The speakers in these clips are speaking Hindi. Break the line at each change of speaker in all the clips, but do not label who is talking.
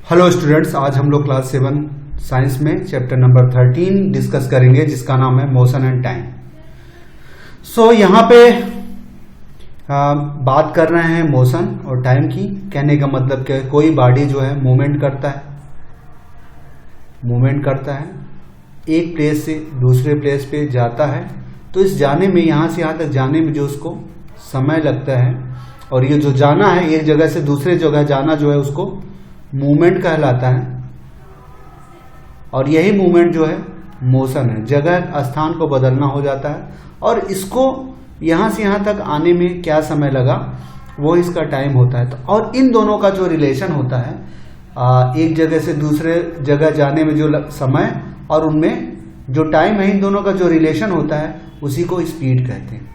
हेलो स्टूडेंट्स, आज हम लोग क्लास 7 साइंस में चैप्टर नंबर 13 डिस्कस करेंगे जिसका नाम है मोशन एंड टाइम। सो यहाँ पे बात कर रहे हैं मोशन और टाइम की। कहने का मतलब क्या है, कोई बॉडी जो है मूवमेंट करता है एक प्लेस से दूसरे प्लेस पे जाता है। तो इस जाने में, यहाँ से यहाँ तक जाने में जो उसको समय लगता है, और ये जो जाना है एक जगह से दूसरे जगह जाना जो है उसको मूवमेंट कहलाता है। और यही मूवमेंट जो है मोशन है, जगह स्थान को बदलना हो जाता है। और इसको यहाँ से यहाँ तक आने में क्या समय लगा वो इसका टाइम होता है। तो और इन दोनों का जो रिलेशन होता है, एक जगह से दूसरे जगह जाने में जो समय और उनमें जो टाइम है, इन दोनों का जो रिलेशन होता है उसी को स्पीड कहते हैं।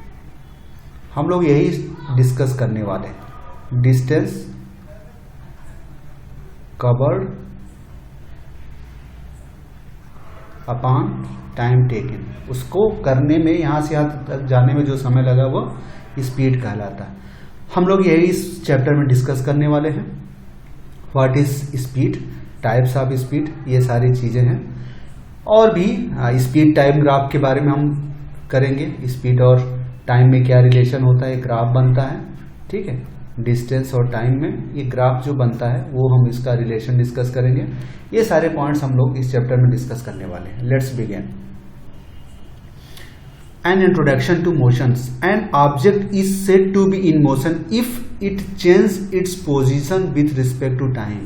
हम लोग यही डिस्कस करने वाले हैं। Distance covered upon time taken, उसको करने में, यहाँ से यहाँ तक जाने में जो समय लगा वो स्पीड कहलाता है। हम लोग यही इस चैप्टर में डिस्कस करने वाले हैं। What is speed, types of speed, ये सारी चीजें हैं। और भी स्पीड टाइम ग्राफ के बारे में हम करेंगे। स्पीड और टाइम में क्या रिलेशन होता है, एक ग्राफ बनता है, ठीक है। डिस्टेंस और टाइम में ये ग्राफ जो बनता है वो हम इसका रिलेशन डिस्कस करेंगे। ये सारे पॉइंट्स हम लोग इस चैप्टर में डिस्कस करने वाले हैं। Let's begin. An introduction to motions. An object is said to be in motion if it change its position with respect to time.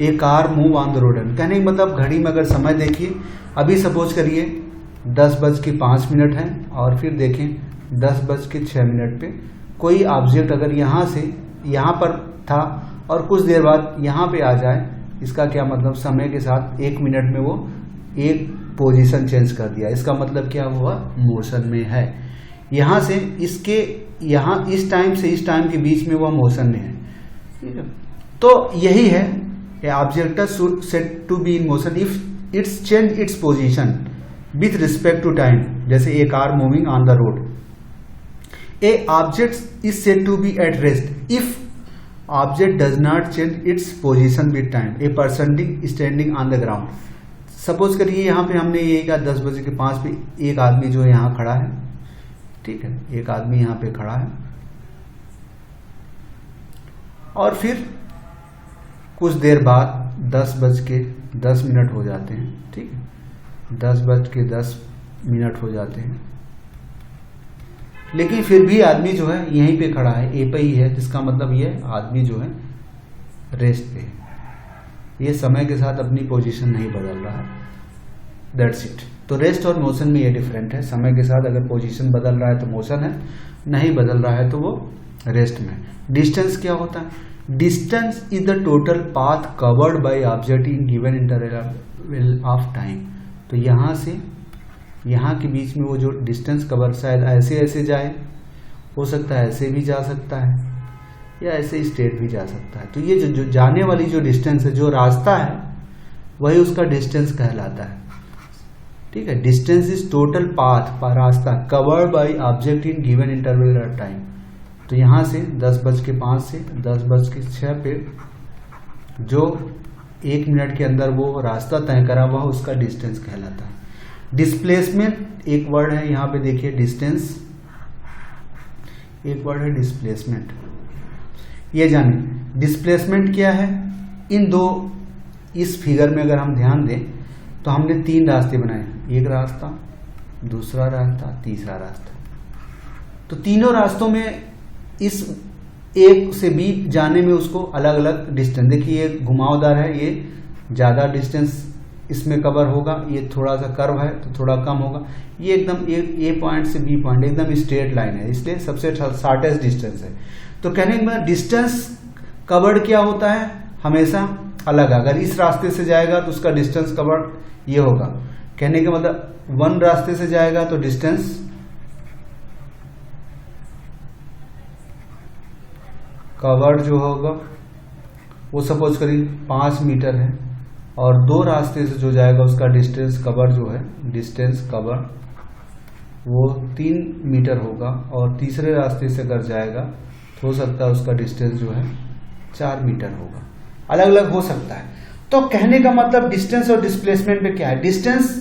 A car move on the road. कहने का मतलब, घड़ी में अगर समय देखिए, अभी सपोज करिए 10:05 है और फिर देखें 10:06 पे कोई ऑब्जेक्ट अगर यहाँ से यहाँ पर था और कुछ देर बाद यहाँ पे आ जाए, इसका क्या मतलब, समय के साथ 1 मिनट में वो एक पोजीशन चेंज कर दिया। इसका मतलब क्या हुआ, मोशन में है। यहाँ से इसके यहाँ इस टाइम से इस टाइम के बीच में वह मोशन में है, ठीक है। तो यही है, object said to be in motion if it's change its position with respect to time. जैसे a car moving on the road. A object is said to be at rest if object does not change its position with time. A person standing on the ground. Suppose करिए यहाँ पे हमने ये कहा 10:05 पे एक आदमी जो है यहाँ खड़ा है, ठीक है, एक आदमी यहाँ पे खड़ा है। और फिर कुछ देर बाद 10:10 हो जाते हैं, ठीक है, 10:10 हो जाते हैं। लेकिन फिर भी आदमी जो है यहीं पे खड़ा है, ए पे ही है, जिसका मतलब ये आदमी जो है रेस्ट पे है। ये समय के साथ अपनी पोजीशन नहीं बदल रहा है। That's it. तो रेस्ट और मोशन में ये डिफरेंट है। समय के साथ अगर पोजीशन बदल रहा है तो मोशन है, नहीं बदल रहा है तो वो रेस्ट में। डिस्टेंस क्या होता है? Distance is the total path covered by object in given interval of time. तो यहाँ से यहाँ के बीच में वो जो डिस्टेंस कवर, शायद ऐसे जाए, हो सकता है ऐसे भी जा सकता है, या ऐसे स्ट्रेट भी जा सकता है। तो ये जो जाने वाली जो डिस्टेंस है, जो रास्ता है, वही उसका डिस्टेंस कहलाता है, ठीक है। डिस्टेंस इज टोटल पाथ, रास्ता covered by object in given interval of time. तो यहाँ से 10:05 से 10:06 पे जो 1 मिनट के अंदर वो रास्ता तय करा, वह उसका डिस्टेंस कहलाता है। डिस्प्लेसमेंट एक वर्ड है, यहाँ पे देखिए डिस्टेंस एक वर्ड है, डिस्प्लेसमेंट। ये जानिए डिस्प्लेसमेंट क्या है। इन दो, इस फिगर में अगर हम ध्यान दें तो हमने 3 रास्ते बनाए, एक रास्ता, दूसरा रास्ता, तीसरा रास्ता। तो तीनों रास्तों में इस एक से बी जाने में उसको अलग अलग डिस्टेंस, देखिए ये घुमावदार है, ये ज्यादा डिस्टेंस इसमें कवर होगा, ये थोड़ा सा कर्व है तो थोड़ा कम होगा। ये एकदम ए पॉइंट से बी पॉइंट एकदम स्ट्रेट लाइन है, इसलिए सबसे शॉर्टेस्ट डिस्टेंस है। तो कहने का डिस्टेंस कवर्ड क्या होता है, हमेशा अलग। अगर इस रास्ते से जाएगा तो उसका डिस्टेंस कवर्ड ये होगा। कहने का मतलब 1 रास्ते से जाएगा तो डिस्टेंस कवर्ड जो होगा वो सपोज करिए 5 मीटर है, और 2 रास्ते से जो जाएगा उसका डिस्टेंस कवर जो है, डिस्टेंस कवर वो 3 मीटर होगा। और तीसरे रास्ते से अगर जाएगा तो हो सकता है उसका डिस्टेंस जो है 4 मीटर होगा। अलग अलग हो सकता है। तो कहने का मतलब डिस्टेंस और डिस्प्लेसमेंट में क्या है, डिस्टेंस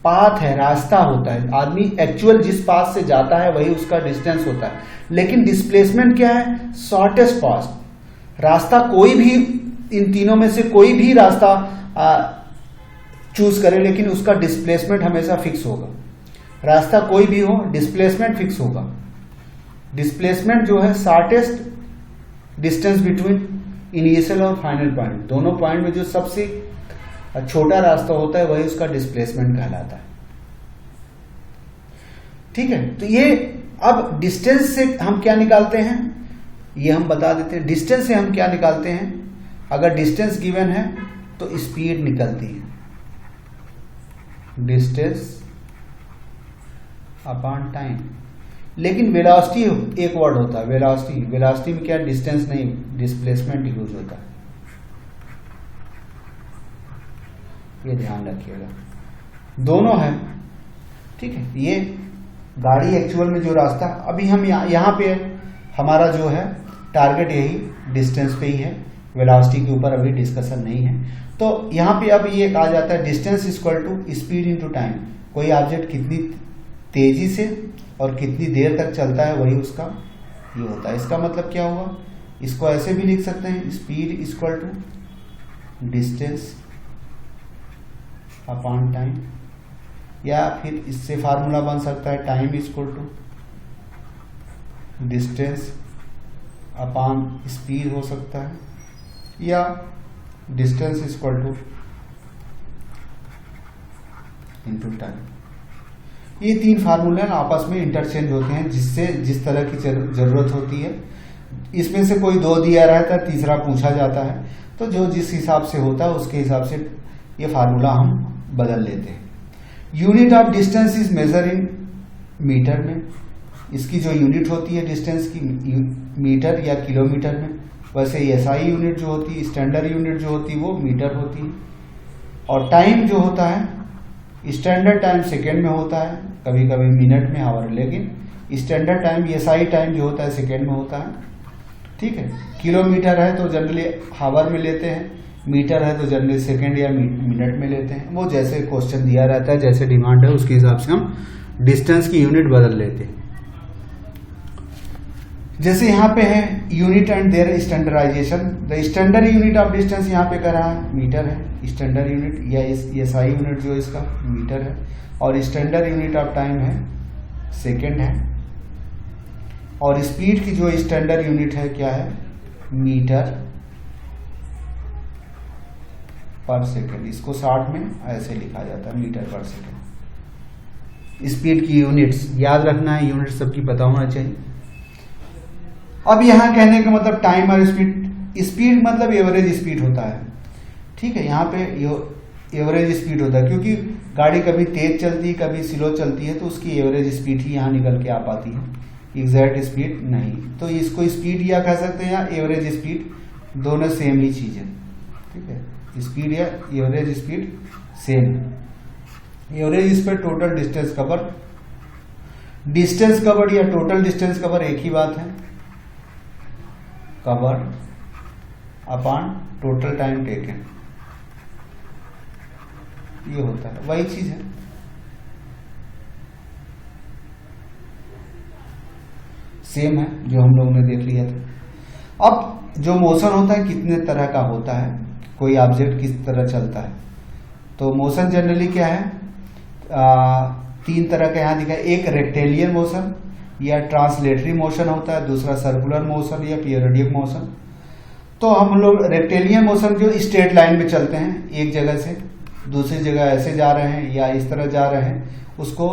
पाथ है, रास्ता होता है, आदमी एक्चुअल जिस पाथ से जाता है वही उसका डिस्टेंस होता है, लेकिन डिस्प्लेसमेंट क्या है, शॉर्टेस्ट पाथ रास्ता, कोई भी इन तीनों में से कोई भी रास्ता चूज करे लेकिन उसका डिस्प्लेसमेंट हमेशा फिक्स होगा, रास्ता कोई भी हो डिस्प्लेसमेंट फिक्स होगा। डिस्प्लेसमेंट जो है शॉर्टेस्ट डिस्टेंस बिटवीन इनिशियल और फाइनल पॉइंट, दोनों पॉइंट में जो सबसे छोटा रास्ता होता है वही उसका डिस्प्लेसमेंट कहलाता है। ठीक है, तो ये अब डिस्टेंस से हम क्या निकालते हैं ये हम बता देते हैं। डिस्टेंस से हम क्या निकालते हैं, अगर डिस्टेंस गिवन है तो स्पीड निकलती है, डिस्टेंस अपॉन टाइम। लेकिन वेलोसिटी एक वर्ड होता है, वेलोसिटी, वेलोसिटी में क्या डिस्टेंस नहीं डिस्प्लेसमेंट यूज होता है, ये ध्यान रखिएगा, दोनों है। ठीक है, ये गाड़ी एक्चुअल में जो रास्ता अभी हम यहाँ पे हमारा जो है टारगेट यही डिस्टेंस पे ही है, वेलोसिटी के ऊपर अभी डिस्कशन नहीं है। तो यहाँ पे अब ये कहा जाता है distance equal to speed into time, कोई ऑब्जेक्ट कितनी तेजी से और कितनी देर तक चलता है वही उसका ये होता है। इसका मतलब क्या हुआ, इसको ऐसे भी लिख सकते हैं, speed equal to distance upon time, या फिर इससे फार्मूला बन सकता है time equal to distance upon speed हो सकता है, या distance equal to into time. ये तीन फार्मूले आपस में इंटरचेंज होते हैं जिससे जिस तरह की जरूरत होती है, इसमें से कोई दो दिया रहता है, तीसरा पूछा जाता है, तो जो जिस हिसाब से होता है उसके हिसाब से ये फार्मूला हम बदल लेते हैं। Unit of distance is measure in metre में, इसकी जो यूनिट होती है डिस्टेंस की मीटर या किलोमीटर में, वैसे एसआई यूनिट जो होती है, स्टैंडर्ड यूनिट जो होती है वो मीटर होती है। और टाइम जो होता है स्टैंडर्ड टाइम सेकेंड में होता है, कभी कभी मिनट में, आवर, लेकिन स्टैंडर्ड टाइम एसआई टाइम जो होता है सेकेंड में होता है। ठीक है, किलोमीटर है तो जनरली हावर में लेते हैं, मीटर है तो जनरली सेकेंड या मिनट में लेते हैं, वो जैसे क्वेश्चन दिया रहता है जैसे डिमांड है उसके हिसाब से हम डिस्टेंस की यूनिट बदल लेते हैं। जैसे यहाँ पे है unit and there standardisation, the standard unit of distance यहाँ पे कर रहा है मीटर है, स्टैंडर्ड यूनिट या एसआई यूनिट जो इसका मीटर है, और स्टैंडर्ड यूनिट ऑफ टाइम है सेकेंड है, और स्पीड की जो स्टैंडर्ड यूनिट है क्या है मीटर पर सेकेंड, इसको शॉर्ट में ऐसे लिखा जाता है मीटर पर सेकेंड। स्पीड की यूनिट्स याद रखना है, यूनिट सबकी पता होना चाहिए। अब यहां कहने का मतलब टाइम और स्पीड, स्पीड मतलब एवरेज स्पीड होता है। ठीक है, यहाँ पे एवरेज स्पीड होता है, क्योंकि गाड़ी कभी तेज चलती है कभी स्लो चलती है, तो उसकी एवरेज स्पीड ही यहाँ निकल के आ पाती है, एग्जैक्ट स्पीड नहीं। तो इसको स्पीड या कह सकते हैं या एवरेज स्पीड, दोनों सेम ही चीज है। ठीक है, स्पीड या average speed same. Average speed total distance cover, distance cover या टोटल डिस्टेंस कवर एक ही बात है, cover upon total time taken, ये होता है, वही चीज है। सेम है जो हम लोगों ने देख लिया था। अब जो मोशन होता है कितने तरह का होता है, कोई ऑब्जेक्ट किस तरह चलता है, तो मोशन जनरली क्या है, तीन तरह का यहाँ दिखा है, एक रेक्टेलियर मोशन या ट्रांसलेटरी मोशन होता है, दूसरा सर्कुलर मोशन या पीरियोडिक मोशन। तो हम लोग रेक्टेलियर मोशन जो स्ट्रेट लाइन में चलते हैं, एक जगह से दूसरी जगह ऐसे जा रहे हैं या इस तरह जा रहे हैं, उसको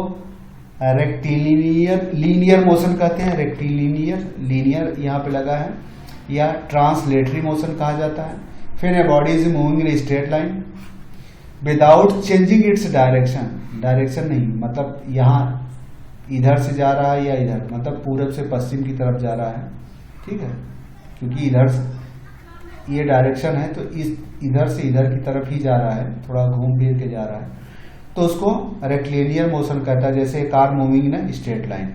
रेक्टिलिनियर लीनियर मोशन कहते हैं, रेक्टिलिनियर लीनियर यहाँ पे लगा है, या ट्रांसलेटरी मोशन कहा जाता है। फिर a body is moving in straight line without changing its direction, direction नहीं मतलब यहाँ इधर से जा रहा है या इधर, मतलब पूरब से पश्चिम की तरफ जा रहा है। ठीक है, क्योंकि इधर ये डायरेक्शन है तो इस इधर से इधर की तरफ ही जा रहा है, थोड़ा घूम फिर के जा रहा है, तो उसको रेक्टिलिनियर मोशन कहता है। जैसे car moving in straight line,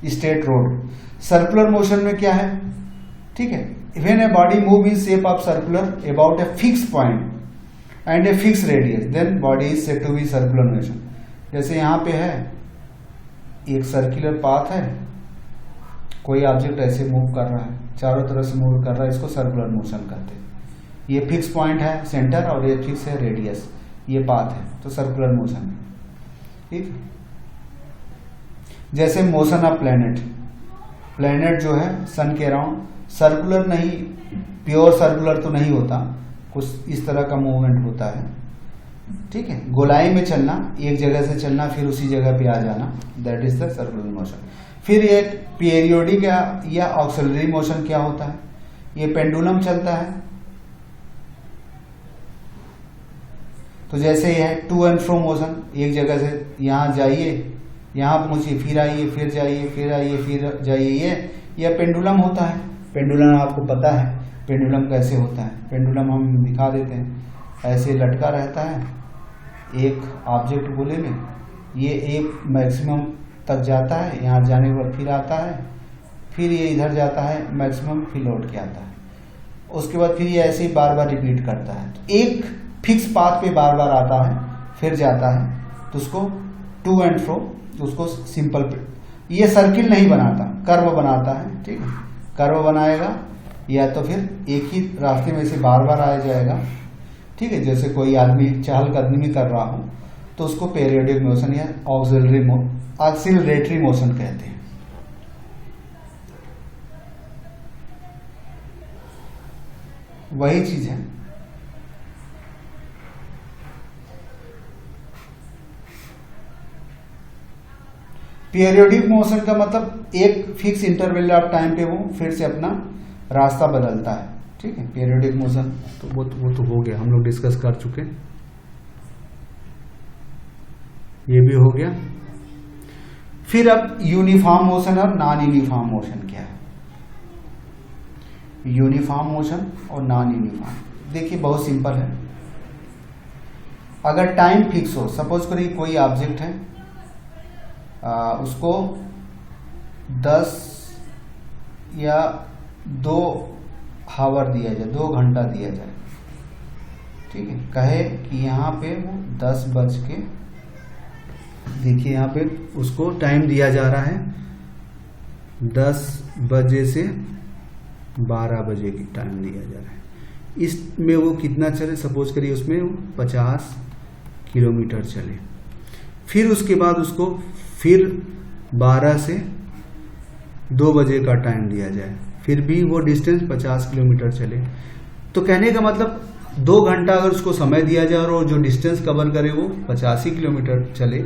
straight road. Circular motion में क्या है, ठीक है, when a body move in shape of circular about a fix point and a fix radius, then body is said to be circular motion. जैसे यहाँ पे है एक सर्कुलर पाथ है, कोई ऑब्जेक्ट ऐसे मूव कर रहा है, चारों तरफ से मूव कर रहा है, इसको सर्कुलर मोशन कहते हैं। ये फिक्स पॉइंट है सेंटर और ये फिक्स है रेडियस, ये पाथ है, तो सर्कुलर मोशन है। ठीक, जैसे मोशन ऑफ प्लेनेट, प्लेनेट जो है सन के अराउंड सर्कुलर नहीं, प्योर सर्कुलर तो नहीं होता, कुछ इस तरह का मूवमेंट होता है। ठीक है, गोलाई में चलना, एक जगह से चलना फिर उसी जगह पे आ जाना, that is the circular motion. फिर ये पीरियोडिक या ऑक्सिलरी मोशन क्या होता है, ये पेंडुलम चलता है। तो जैसे ये है टू एंड फ्रो मोशन, एक जगह से यहाँ जाइए, यहाँ पहुंचिए, फिर आइए, फिर जाइए, फिर आइए, फिर जाइए, ये पेंडुलम होता है। पेंडुलम आपको पता है पेंडुलम कैसे होता है, पेंडुलम हम दिखा देते हैं। ऐसे लटका रहता है एक ऑब्जेक्ट गोले में, ये एक मैक्सिमम तक जाता है, यहाँ जाने के बाद फिर आता है, फिर ये इधर जाता है मैक्सिमम, फिर लौट के आता है, उसके बाद फिर ये ऐसे ही बार बार रिपीट करता है। तो एक फिक्स पाथ पे बार बार आता है फिर जाता है, तो उसको टू एंड फ्रो, उसको सिंपल, ये सर्किल नहीं बनाता, कर्व बनाता है। ठीक है, कर्व बनाएगा या तो फिर एक ही रास्ते में से बार बार आया जाएगा। ठीक है, जैसे कोई आदमी चहलकदमी कर रहा हो तो उसको पीरियोडिक मोशन या ऑक्सिलरेटरी मोशन कहते हैं। वही चीज है। पीरियोडिक मोशन का मतलब एक फिक्स इंटरवल ऑफ टाइम पे वो फिर से अपना रास्ता बदलता है। ठीक है, पीरियोडिक मोशन तो वो तो हो गया, हम लोग डिस्कस कर चुके, ये भी हो गया। फिर अब यूनिफॉर्म मोशन और नॉन यूनिफॉर्म मोशन क्या है। यूनिफॉर्म मोशन और नॉन यूनिफॉर्म, देखिए बहुत सिंपल है। अगर टाइम फिक्स हो, सपोज करिए कोई ऑब्जेक्ट है, उसको 10 या 2 हावर दिया जाए, 2 घंटा दिया जाए। ठीक है, कहे कि यहाँ पे वो 10 बज के, देखिए यहाँ पे उसको टाइम दिया जा रहा है 10 बजे से 12 बजे की टाइम दिया जा रहा है। इसमें वो कितना चले, सपोज करिए उसमें 50 किलोमीटर चले। फिर उसके बाद उसको फिर 12 से 2 बजे का टाइम दिया जाए, फिर भी वो डिस्टेंस 50 किलोमीटर चले। तो कहने का मतलब 2 घंटा अगर उसको समय दिया जाए और जो डिस्टेंस कवर करे वो 85 किलोमीटर चले,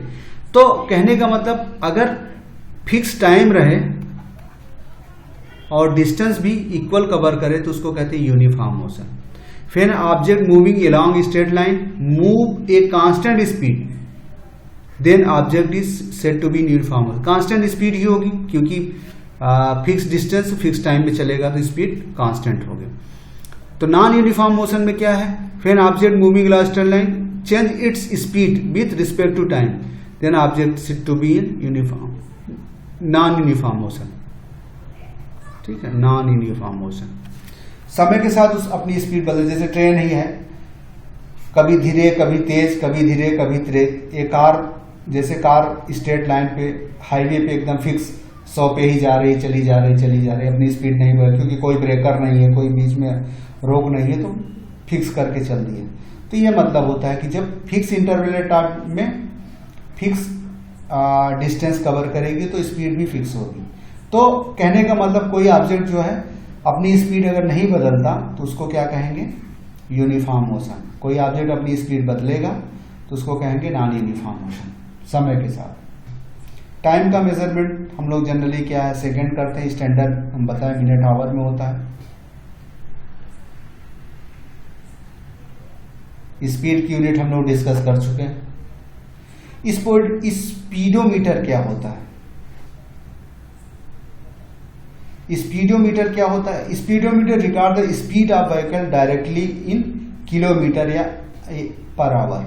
तो कहने का मतलब अगर फिक्स टाइम रहे और डिस्टेंस भी इक्वल कवर करे तो उसको कहते हैं यूनिफॉर्म मोशन। फिर object moving along straight line move a constant speed, then object is said to be uniform. Constant speed ही होगी क्योंकि फिक्स डिस्टेंस फिक्स टाइम में चलेगा तो स्पीड कांस्टेंट हो गया। तो नॉन यूनिफॉर्म मोशन में क्या है, फिर object moving along straight line change its speed with respect to time, then object said to be in uniform, non uniform motion. ठीक है, नॉन यूनिफॉर्म मोशन समय के साथ उस अपनी स्पीड बदल, जैसे ट्रेन ही है, कभी धीरे कभी तेज, कभी धीरे कभी तेज। एक कार, जैसे कार स्ट्रेट लाइन पे हाईवे पे एकदम फिक्स 100 पे ही जा रही, चली जा रही, अपनी स्पीड नहीं बढ़, क्योंकि कोई ब्रेकर नहीं है, कोई बीच में रोक नहीं है, तो फिक्स करके चल रही है। तो ये मतलब होता है कि जब फिक्स इंटरवल में फिक्स डिस्टेंस कवर करेगी तो स्पीड भी फिक्स होगी। तो कहने का मतलब कोई ऑब्जेक्ट जो है अपनी स्पीड अगर नहीं बदलता तो उसको क्या कहेंगे, यूनिफॉर्म मोशन। कोई ऑब्जेक्ट अपनी स्पीड बदलेगा तो उसको कहेंगे नॉन यूनिफॉर्म मोशन। समय के साथ टाइम का मेजरमेंट हम लोग जनरली क्या है, सेकंड करते हैं, स्टैंडर्ड हम बताएं मिनट आवर में होता है। स्पीड की यूनिट हम लोग डिस्कस कर चुके हैं। स्पीडोमीटर क्या होता है, स्पीडोमीटर क्या होता है, speedometer record the speed of vehicle directly in kilometre या पर आवर।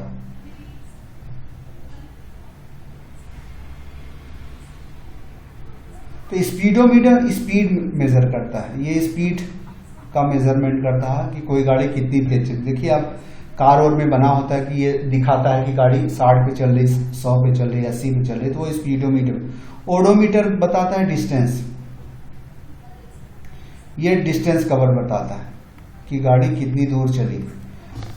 तो स्पीडोमीटर स्पीड मेजर करता है, ये स्पीड का मेजरमेंट करता है कि कोई गाड़ी कितनी तेज चल। देखिए आप कार और में बना होता है कि ये दिखाता है कि गाड़ी 60 पे चल रही, 100 पे चल रही, 80 पे चल रही, तो वो स्पीडोमीटर। ओडोमीटर बताता है डिस्टेंस, ये डिस्टेंस कवर बताता है कि गाड़ी कितनी दूर चली।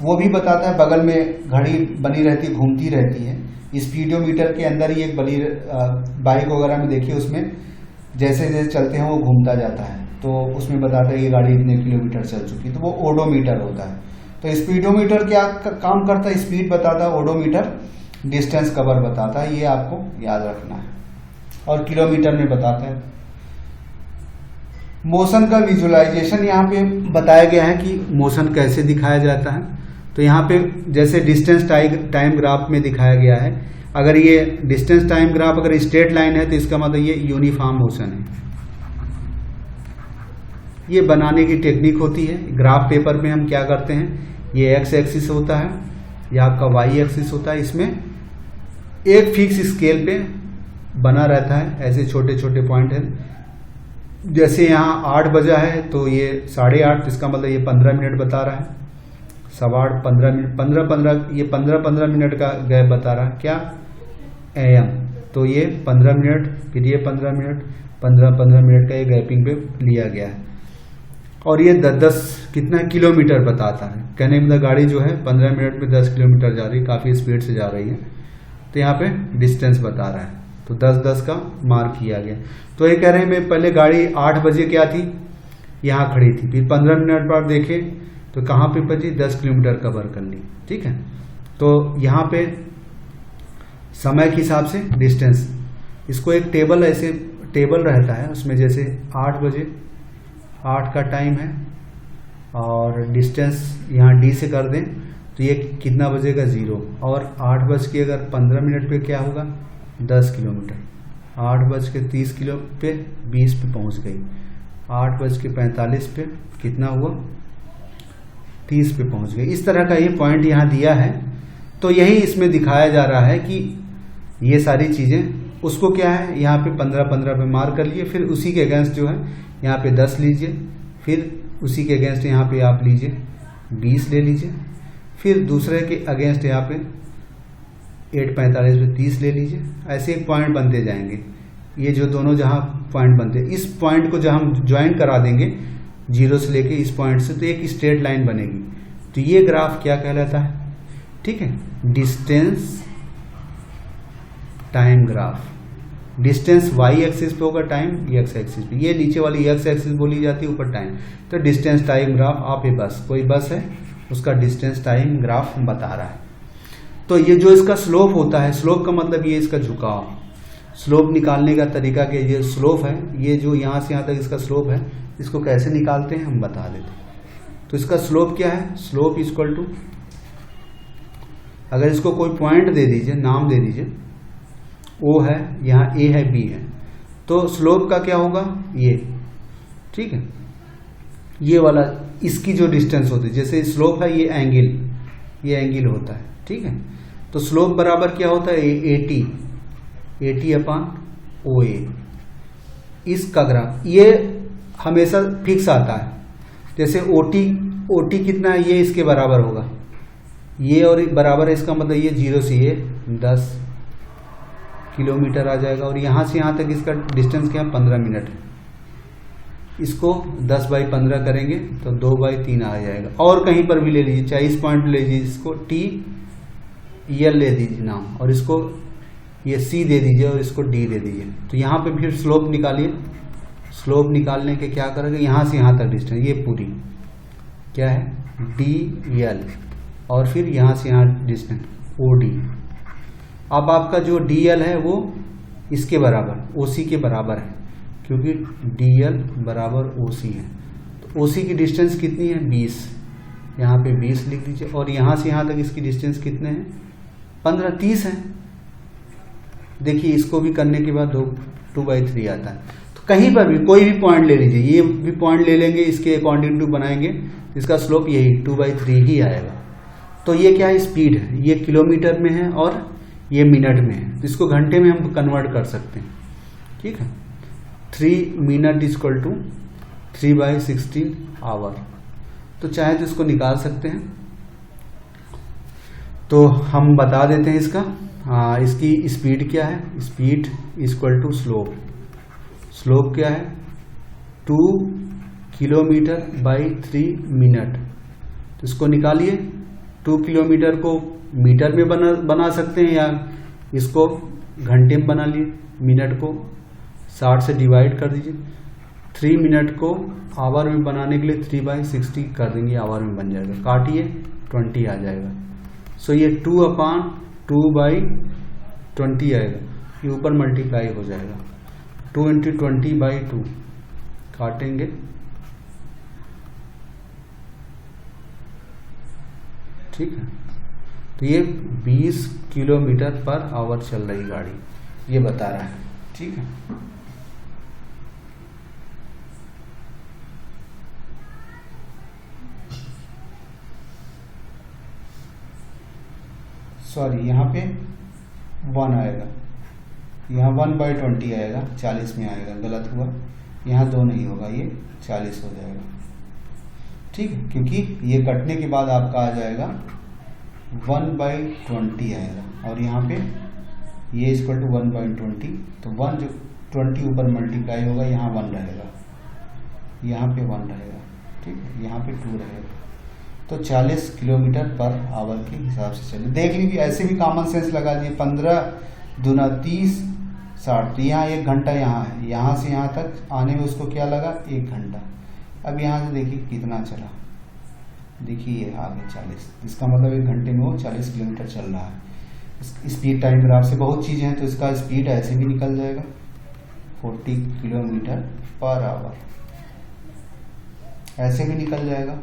वो भी बताता है, बगल में घड़ी बनी रहती है, घूमती रहती है। स्पीडोमीटर के अंदर ही एक बड़ी बाइक वगैरह में देखिए, उसमें जैसे जैसे चलते हैं वो घूमता जाता है, तो उसमें बताता है ये गाड़ी इतने किलोमीटर चल चुकी, तो वो ओडोमीटर होता है। तो स्पीडोमीटर क्या काम करता है, स्पीड बताता है, ओडोमीटर डिस्टेंस कवर बताता है, ये आपको याद रखना है। और किलोमीटर में बताता है। मोशन का विजुअलाइजेशन यहाँ पे बताया गया है कि मोशन कैसे दिखाया जाता है। तो यहाँ पे जैसे डिस्टेंस टाइम ग्राफ में दिखाया गया है, अगर ये डिस्टेंस टाइम ग्राफ अगर स्ट्रेट लाइन है तो इसका मतलब ये यूनिफॉर्म मोशन है। ये बनाने की टेक्निक होती है। ग्राफ पेपर में हम क्या करते हैं, ये एक्स एक्सिस होता है, यह आपका वाई एक्सिस होता है, इसमें एक फिक्स स्केल पे बना रहता है, ऐसे छोटे छोटे पॉइंट है। जैसे यहाँ 8 बजा है तो ये 8:30, इसका मतलब ये 15 मिनट बता रहा है। 8:15 15 मिनट, 15 ये 15 मिनट का गैप बता रहा है, क्या एम। तो ये 15 मिनट, फिर ये 15 मिनट, 15 मिनट का ये गैपिंग पे लिया गया है। और ये 10 कितना किलोमीटर बताता है। कहने मतलब गाड़ी जो है 15 मिनट में 10 किलोमीटर जा रही है, काफ़ी स्पीड से जा रही है। तो यहाँ पे डिस्टेंस बता रहा है, तो 10 का मार्क किया गया। तो ये कह रहे हैं मैं पहले गाड़ी 8 बजे क्या थी, यहाँ खड़ी थी, फिर 15 मिनट बाद देखे तो कहाँ पे पहुंची, 10 किलोमीटर कवर कर ली। ठीक है, तो यहाँ पे समय के हिसाब से डिस्टेंस, इसको एक टेबल, ऐसे टेबल रहता है उसमें, जैसे 8 बजे 8 का टाइम है और डिस्टेंस यहाँ डी से कर दें तो ये कितना बजेगा 0, और 8 बज के अगर 15 मिनट पे क्या होगा 10 किलोमीटर, 8:30 किलो पे 20 पे पहुंच गई, 8:45 पे कितना हुआ 30 पे पहुंच गई। इस तरह का ये पॉइंट यहाँ दिया है। तो यही इसमें दिखाया जा रहा है कि ये सारी चीज़ें उसको क्या है, यहाँ पे 15 पे मार्क कर लिए, फिर उसी के अगेंस्ट जो है यहाँ पे 10 लीजिए, फिर उसी के अगेंस्ट यहाँ पे आप लीजिए 20 ले लीजिए, फिर दूसरे के अगेंस्ट यहाँ पे 8:45 पे 30 ले लीजिए। ऐसे एक पॉइंट बनते जाएंगे। ये जो दोनों जहाँ पॉइंट बनते हैं, इस पॉइंट को जब हम ज्वाइन करा देंगे 0 से लेके इस पॉइंट से, तो एक स्ट्रेट लाइन बनेगी। तो ये ग्राफ क्या कहलाता है, ठीक है, distance time graph. Distance Y axis पे होगा, टाइम एक्स एक्सिस पे। ये नीचे वाली एक्स एक्सिस बोली जाती है, ऊपर टाइम। तो डिस्टेंस टाइम ग्राफ, आप ये बस कोई बस है उसका डिस्टेंस टाइम ग्राफ बता रहा है। तो ये जो इसका स्लोप होता है, स्लोप का मतलब ये इसका झुकाव, स्लोप निकालने का तरीका कि ये स्लोप है, ये जो यहाँ से यहाँ तक इसका स्लोप है, इसको कैसे निकालते हैं हम बता देते हैं। तो इसका स्लोप क्या है, स्लोप इक्वल टू, अगर इसको कोई पॉइंट दे दीजिए, नाम दे दीजिए, O है, यहाँ A है, B है, तो स्लोप का क्या होगा ये, ठीक है, ये वाला इसकी जो डिस्टेंस होती है, जैसे स्लोप है ये एंगल होता है, ठीक है। तो स्लोप बराबर क्या होता है 80/OA। इसका ग्राफ ये हमेशा फिक्स आता है। जैसे OT कितना है, ये इसके बराबर होगा, ये और बराबर है, इसका मतलब ये 0 से ये 10 किलोमीटर आ जाएगा। और यहाँ से यहाँ तक इसका डिस्टेंस क्या है 15 मिनट है। इसको 10/15 करेंगे तो 2/3 आ जाएगा। और कहीं पर भी ले लीजिए, चाहे इस पॉइंट ले लीजिए, इसको TL ले दीजिए नाम, और इसको ये C दे दीजिए और इसको D दे दीजिए। तो यहाँ पे फिर स्लोप निकालिए। स्लोप निकालने के क्या करेंगे, यहाँ से यहाँ तक डिस्टेंस, ये पूरी क्या है DL, और फिर यहाँ से यहाँ डिस्टेंस OD। अब आपका जो DL है वो इसके बराबर OC के बराबर है, क्योंकि DL बराबर OC है। तो OC की डिस्टेंस कितनी है 20, यहाँ पे 20 लिख दीजिए, और यहाँ से यहाँ तक इसकी डिस्टेंस कितने हैं 15, 30 है। देखिए इसको भी करने के बाद 2/3 आता है। तो कहीं पर भी कोई भी पॉइंट ले लीजिए, ये भी पॉइंट ले लेंगे, इसके अकॉर्डिंग टू बनाएंगे, इसका स्लोप यही 2/3 ही आएगा। तो ये क्या है, स्पीड है, ये किलोमीटर में है और ये मिनट में है, तो इसको घंटे में हम कन्वर्ट कर सकते हैं, ठीक है। 3 मिनट इक्वल टू 3/16 आवर। तो चाहे तो इसको निकाल सकते हैं। तो हम बता देते हैं इसका, इसकी स्पीड क्या है, speed equal to slope, slope क्या है 2 किलोमीटर बाई 3 मिनट। तो इसको निकालिए, 2 किलोमीटर को मीटर में बना सकते हैं या इसको घंटे में बना लिए, मिनट को 60 से डिवाइड कर दीजिए, 3 मिनट को आवर में बनाने के लिए 3/60 कर देंगे, आवर में बन जाएगा, काटिए 20 आ जाएगा। सो ये 2/2/20 आएगा, ये ऊपर मल्टीप्लाई हो जाएगा, 2 × 20/2 काटेंगे, ठीक है। तो ये 20 किलोमीटर पर आवर चल रही गाड़ी, ये बता रहा है, ठीक है। सॉरी, यहाँ पे 1 आएगा, यहाँ 1/20 आएगा, 40 में आएगा, गलत हुआ, यहाँ 2 नहीं होगा, ये 40 हो जाएगा, ठीक है। क्योंकि ये कटने के बाद आपका आ जाएगा 1/20 आएगा, और यहाँ पे ये इक्वल टू 1/20, तो 1 जो 20 ऊपर मल्टीप्लाई होगा, यहाँ 1 रहेगा, यहाँ पे 1 रहेगा, ठीक है, यहाँ पे 2 रहेगा। तो 40 किलोमीटर पर आवर के हिसाब से चले, देख लीजिए, ऐसे भी कॉमन सेंस लगा दिए, 15 दूना 30 60, तो यहाँ 1 घंटा यहाँ है, यहाँ से यहाँ तक आने में उसको क्या लगा 1 घंटा। अब यहाँ से देखिए कितना चला, देखिए आगे 40, इसका मतलब 1 घंटे में वो 40 किलोमीटर चल रहा है। स्पीड टाइम ग्राफ से बहुत चीज़ें हैं, तो इसका स्पीड ऐसे भी निकल जाएगा 40 किलोमीटर पर आवर, ऐसे भी निकल जाएगा।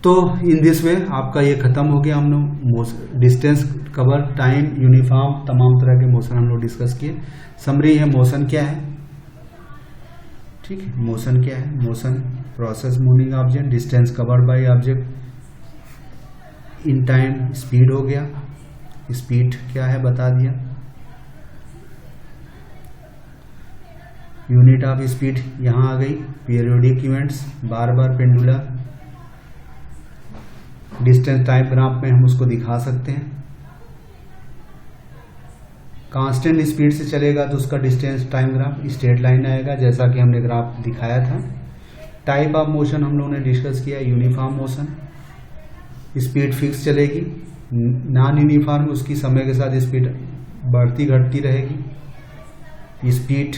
तो इन दिस वे आपका ये खत्म हो गया, हम लोग डिस्टेंस कवर, टाइम, यूनिफॉर्म, तमाम तरह के मोशन हम लोग डिस्कस किए। समरी है, मोशन क्या है, ठीक है, मोशन क्या है, motion process moving object, distance covered by object, in time speed हो गया, स्पीड क्या है बता दिया, यूनिट ऑफ स्पीड यहाँ आ गई, पीरियोडिक इवेंट्स, बार बार पेंडुलर, डिस्टेंस टाइम ग्राफ में हम उसको दिखा सकते हैं, कांस्टेंट स्पीड से चलेगा तो उसका distance time graph straight line आएगा, जैसा कि हमने ग्राफ दिखाया था। टाइप ऑफ मोशन हम लोगों ने डिस्कस किया, यूनिफॉर्म मोशन, स्पीड फिक्स चलेगी, नॉन यूनिफॉर्म उसकी समय के साथ स्पीड बढ़ती घटती रहेगी। स्पीड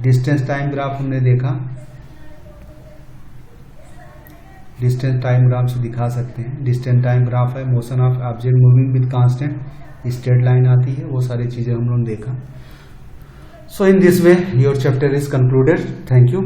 डिस्टेंस टाइम ग्राफ हमने देखा, डिस्टेंस टाइम ग्राफ से दिखा सकते हैं, डिस्टेंस टाइम ग्राफ है, motion of object moving with constant, straight line आती है, वो सारी चीजें हम लोगों ने देखा। So in this way your chapter is concluded, thank you.